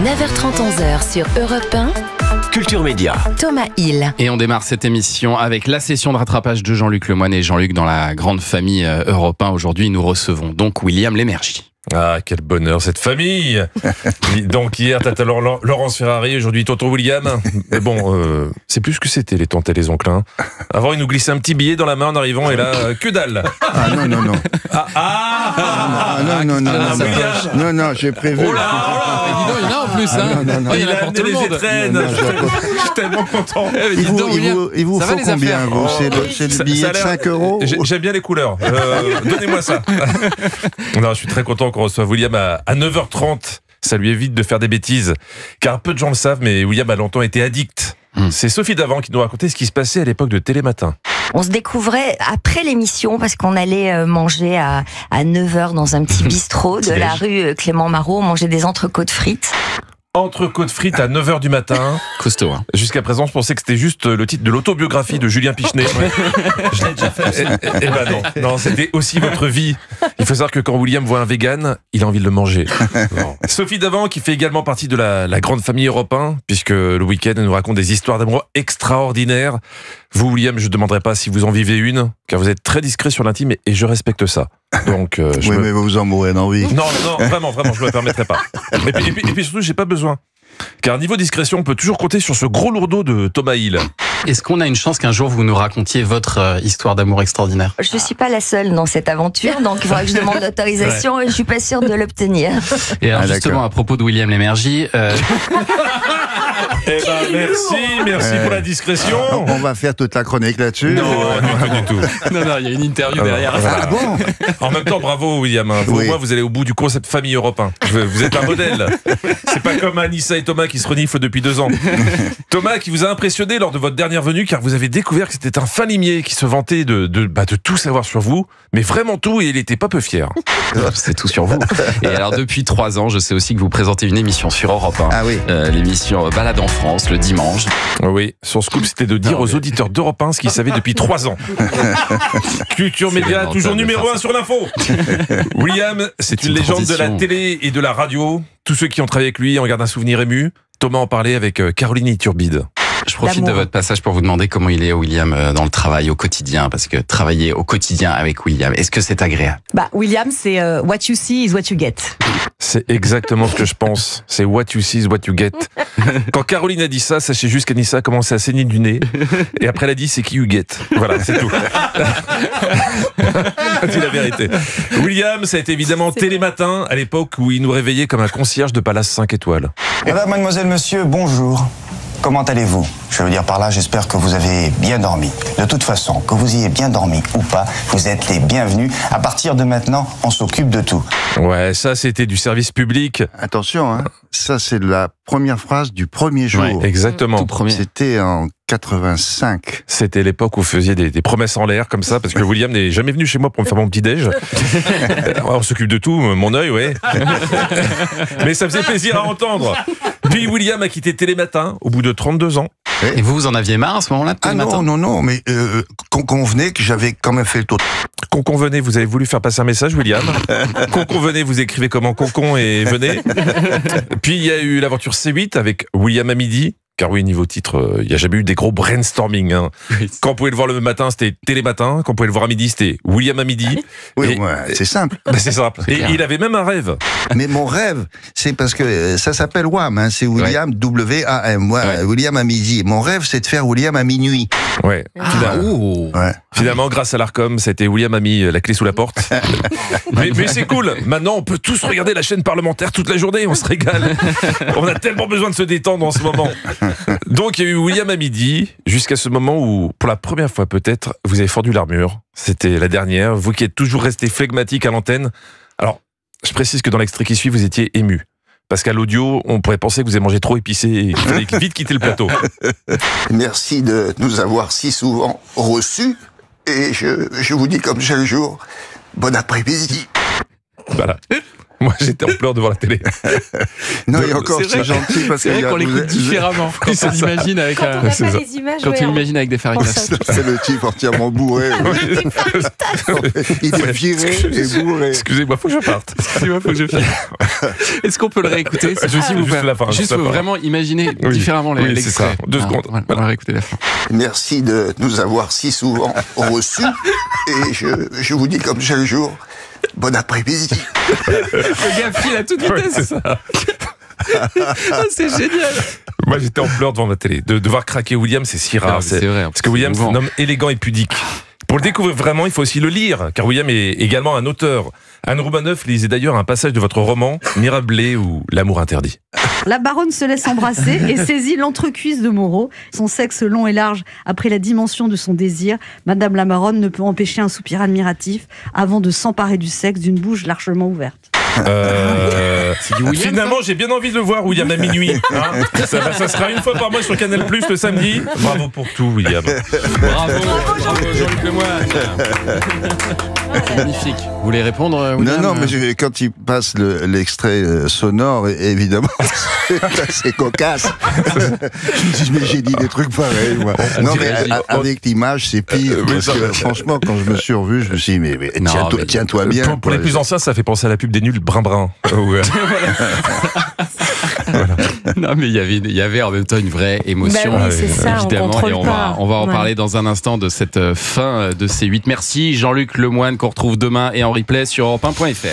9h30, 11h sur Europe 1. Culture Média. Thomas Hill. Et on démarre cette émission avec la session de rattrapage de Jean-Luc Lemoyne. Et Jean-Luc, dans la grande famille Europe 1, aujourd'hui, nous recevons donc William Lémergie. Ah, quel bonheur cette famille. Donc hier, tata Laurence Ferrari, aujourd'hui tonton William. Mais bon, c'est plus ce que c'était les tantes et les oncles. Hein. Avant, ils nous glissaient un petit billet dans la main en arrivant et là, que dalle. Ah non. Non, j'ai prévu. Oh là, Dis donc, il y en a en plus, hein. non. il a amené les étrennes. Je suis tellement content. Il vous faut combien, vous? C'est le billet de 5 €? J'aime bien les couleurs. Donnez-moi ça. Non, je suis très content qu'on reçoive William à 9h30. Ça lui évite de faire des bêtises. Car peu de gens le savent, mais William a longtemps été addict. C'est Sophie Davant qui nous racontait ce qui se passait à l'époque de Télématin. On se découvrait après l'émission parce qu'on allait manger à 9h dans un petit bistrot de la rue Clément Marot. On mangeait des entrecôtes frites. Entrecôte frites à 9h du matin. Costaud, hein. Jusqu'à présent, je pensais que c'était juste le titre de l'autobiographie de Julien Pichenet. Je l'ai déjà fait. Eh ben non, c'était aussi votre vie. Il faut savoir que quand William voit un vegan, il a envie de le manger. Sophie Davant, qui fait également partie de la grande famille Europe 1, puisque le week-end, elle nous raconte des histoires d'amour extraordinaires. Vous, William, je ne demanderai pas si vous en vivez une, car vous êtes très discret sur l'intime et je respecte ça. Donc, mais vous en mourrez d'envie. Non, vraiment, je ne me le permettrai pas. Et puis surtout, j'ai pas besoin. Car niveau discrétion, on peut toujours compter sur ce gros lourdeau de Thomas Hill. Est-ce qu'on a une chance qu'un jour vous nous racontiez votre histoire d'amour extraordinaire? Je ne suis pas la seule dans cette aventure, donc il faudra que je demande l'autorisation et je ne suis pas sûre de l'obtenir. Et alors justement, à propos de William Lémergie... Eh ben merci pour la discrétion. On va faire toute la chronique là-dessus. Non, du tout. Non, il y a une interview derrière. Ah bon? En même temps, bravo William. Vous, Oui. moi, vous allez au bout du concept famille Europe 1. Vous êtes un modèle. C'est pas comme Anissa et Thomas qui se reniflent depuis 2 ans. Thomas qui vous a impressionné lors de votre dernière venue, car vous avez découvert que c'était un fin limier qui se vantait de tout savoir sur vous, mais vraiment tout, et il était pas peu fier. C'est tout sur vous. Et alors depuis 3 ans, je sais aussi que vous présentez une émission sur Europe 1. Ah oui. L'émission Balade en France, le dimanche. Oui, son scoop, c'était de dire aux auditeurs d'Europe 1 ce qu'ils savaient depuis 3 ans. Culture Média, lamentable toujours de numéro faire 1 sur l'info. William, c'est une légende de la télé et de la radio. Tous ceux qui ont travaillé avec lui en gardent un souvenir ému. Thomas en parlait avec Caroline Iturbide. Je profite de L'amour. votre passage pour vous demander comment il est, William, dans le travail au quotidien, parce que travailler au quotidien avec William, est-ce que c'est agréable? William, c'est what you see is what you get. C'est exactement ce que je pense. C'est what you see is what you get. Quand Caroline a dit ça, sachez juste qu'Anissa a commencé à saigner du nez. Et après, elle a dit c'est qui you get. Voilà, c'est tout. C'est la vérité. William, ça a été évidemment Télématin, à l'époque où il nous réveillait comme un concierge de Palace 5 étoiles. Madame, mademoiselle, monsieur, bonjour. Comment allez-vous? Je veux dire par là, j'espère que vous avez bien dormi. De toute façon, que vous ayez bien dormi ou pas, vous êtes les bienvenus. À partir de maintenant, on s'occupe de tout. Ouais, ça c'était du service public. Attention, hein. Ça, c'est la première phrase du premier jour. Ouais, exactement. Tout premier. C'était en 85. C'était l'époque où vous faisiez des promesses en l'air comme ça, parce que William n'est jamais venu chez moi pour me faire mon petit-déj. On s'occupe de tout, mon œil, ouais. Mais ça faisait plaisir à entendre. Puis William a quitté Télématin au bout de 32 ans. Et vous en aviez marre à ce moment-là, Ah non, mais qu'on convenait que j'avais quand même fait le tour. Qu'on convenait, vous avez voulu faire passer un message, William. Qu'on convenait, vous écrivez comment Concon et venez. Puis il y a eu l'aventure C8 avec William à midi. Car oui, niveau titre, il n'y a jamais eu des gros brainstorming. Hein. Quand on pouvait le voir le matin, c'était Télématin. Quand on pouvait le voir à midi, c'était William à midi. Oui, c'est simple. C'est simple. Et il avait même un rêve. Mais mon rêve, c'est parce que ça s'appelle WAM, hein, c'est William W-A-M. William à midi. Mon rêve, c'est de faire William à minuit. Ouais. Finalement, grâce à l'Arcom, c'était William a mis la clé sous la porte. mais c'est cool. Maintenant, on peut tous regarder la chaîne parlementaire toute la journée. On se régale. On a tellement besoin de se détendre en ce moment. Donc, il y a eu William à midi, jusqu'à ce moment où, pour la première fois peut-être, vous avez fendu l'armure. C'était la dernière. Vous qui êtes toujours resté flegmatique à l'antenne. Alors, je précise que dans l'extrait qui suit, vous étiez ému. Parce qu'à l'audio, on pourrait penser que vous avez mangé trop épicé et qu'il fallait vite quitter le plateau. Merci de nous avoir si souvent reçus. Et je vous dis comme chaque jour, bon après-midi. Voilà. Moi, j'étais en pleurs devant la télé. Non, et encore, c'est gentil parce C'est vrai qu'on l'écoute différemment quand on l'imagine avec Quand on n'a pas les images, quand ouais, tu on- l'imagines avec des fers à glace. C'est le type entièrement bourré. Il est viré et bourré. Excusez-moi, faut que je parte. Excusez-moi, faut que je finisse. Est-ce qu'on peut le réécouter? C'est juste vous Juste faire. la fin, Juste juste la faut fin. vraiment imaginer Oui. différemment Oui, c'est l'extrait. ça. 2 secondes. On va réécouter la fin. Merci de nous avoir si souvent reçus. Et je vous dis comme chaque jour, bon après-midi. Le gars file à toute vitesse. C'est ça. Ah, c'est génial. Moi, j'étais en pleurs devant ma télé. De voir craquer William, c'est si rare. Non, mais c'est vrai, Parce que William, c'est un homme élégant et pudique. Pour le découvrir vraiment, il faut aussi le lire, car William est également un auteur. Anne Roumanoff lisait d'ailleurs un passage de votre roman, Mirablé ou L'amour interdit. La baronne se laisse embrasser et saisit l'entrecuisse de Moreau. Son sexe long et large a pris la dimension de son désir. Madame la baronne ne peut empêcher un soupir admiratif avant de s'emparer du sexe d'une bouche largement ouverte. Finalement, j'ai bien envie de le voir, William, à minuit. Hein, ça sera une fois par mois sur Canal+, le samedi. Bravo pour tout, William. Bravo Jean-Luc Lemoyne. Magnifique. Vous voulez répondre, William? Non, mais quand il passe l'extrait sonore, évidemment, c'est cocasse. Je me dis, mais j'ai dit des trucs pareils, moi. Non, mais avec l'image, c'est pire. Parce que, franchement, quand je me suis revu, je me suis dit, mais tiens-toi bien. Pour les plus anciens, ça fait penser à la pub des nuls Brin-Brin. Non, mais il y avait en même temps une vraie émotion, Bah oui, c'est ça, on évidemment, contrôle et on pas. va en Ouais. parler dans un instant de cette fin de C8. Merci Jean-Luc Lemoyne qu'on retrouve demain et en replay sur europe1.fr.